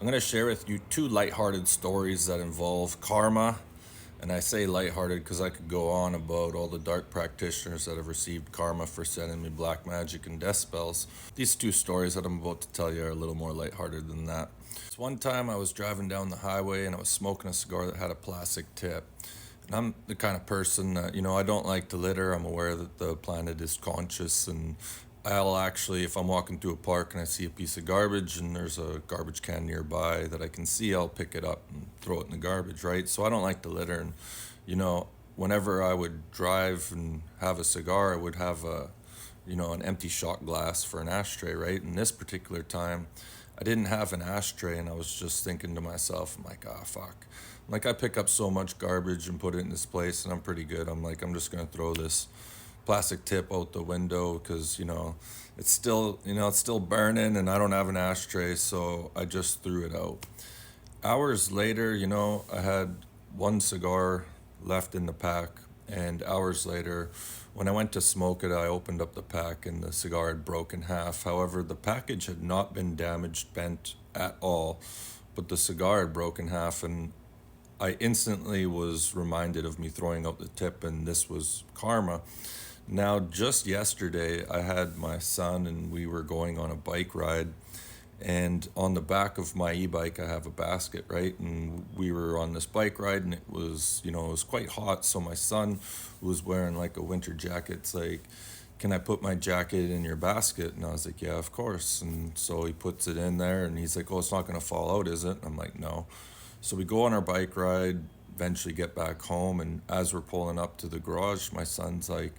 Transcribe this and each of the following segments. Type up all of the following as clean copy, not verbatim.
I'm going to share with you two lighthearted stories that involve karma. And I say lighthearted because I could go on about all the dark practitioners that have received karma for sending me black magic and death spells. These two stories that I'm about to tell you are a little more lighthearted than that. So one time I was driving down the highway and I was smoking a cigar that had a plastic tip. And I'm the kind of person that, I don't like to litter. I'm aware that the planet is conscious, and I'll actually, if I'm walking through a park and I see a piece of garbage and there's a garbage can nearby that I can see, I'll pick it up and throw it in the garbage, right? So I don't like to litter. And, whenever I would drive and have a cigar, I would have an empty shot glass for an ashtray, right? And this particular time, I didn't have an ashtray, and I was just thinking to myself, I'm like, fuck. Like, I pick up so much garbage and put it in this place, and I'm pretty good. I'm like, I'm just going to throw this plastic tip out the window because, it's still burning, and I don't have an ashtray, so I just threw it out. Hours later, I had one cigar left in the pack, and hours later, when I went to smoke it, I opened up the pack and the cigar had broken half. However, the package had not been damaged, bent at all, but the cigar had broken half, and I instantly was reminded of me throwing out the tip, and this was karma. Now, just yesterday, I had my son and we were going on a bike ride. And on the back of my e-bike, I have a basket, right? And we were on this bike ride, and it was quite hot. So my son was wearing like a winter jacket. It's like, can I put my jacket in your basket? And I was like, yeah, of course. And so he puts it in there, and he's like, oh, it's not going to fall out, is it? And I'm like, no. So we go on our bike ride, eventually get back home. And as we're pulling up to the garage, my son's like,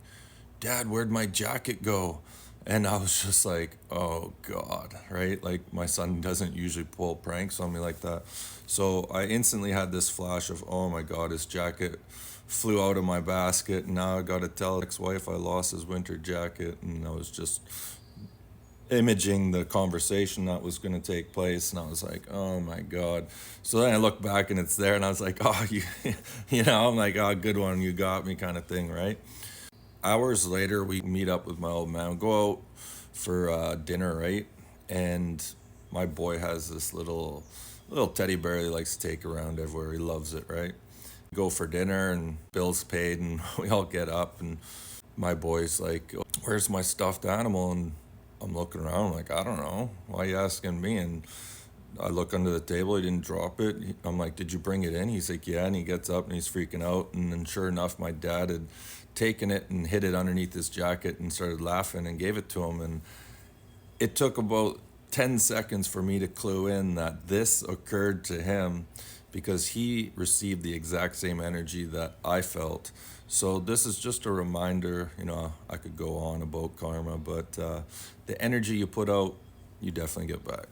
Dad, where'd my jacket go? And I was just like, oh God, right? Like, my son doesn't usually pull pranks on me like that. So I instantly had this flash of, oh my God, his jacket flew out of my basket. And now I got to tell ex-wife I lost his winter jacket. And I was just imaging the conversation that was going to take place. And I was like, oh my God. So then I look back and it's there. And I was like, oh, I'm like, oh, good one. You got me kind of thing, right? Hours later, we meet up with my old man, go out for dinner, right? And my boy has this little teddy bear he likes to take around everywhere. He loves it, right? Go for dinner, and bill's paid, and we all get up, and my boy's like, where's my stuffed animal? And I'm looking around, I'm like, I don't know. Why are you asking me? And I look under the table. He didn't drop it. I'm like, did you bring it in? He's like, yeah. And he gets up and he's freaking out. And then sure enough, my dad had taken it and hid it underneath his jacket and started laughing and gave it to him. And it took about 10 seconds for me to clue in that this occurred to him because he received the exact same energy that I felt. So this is just a reminder, I could go on about karma, but the energy you put out, you definitely get back.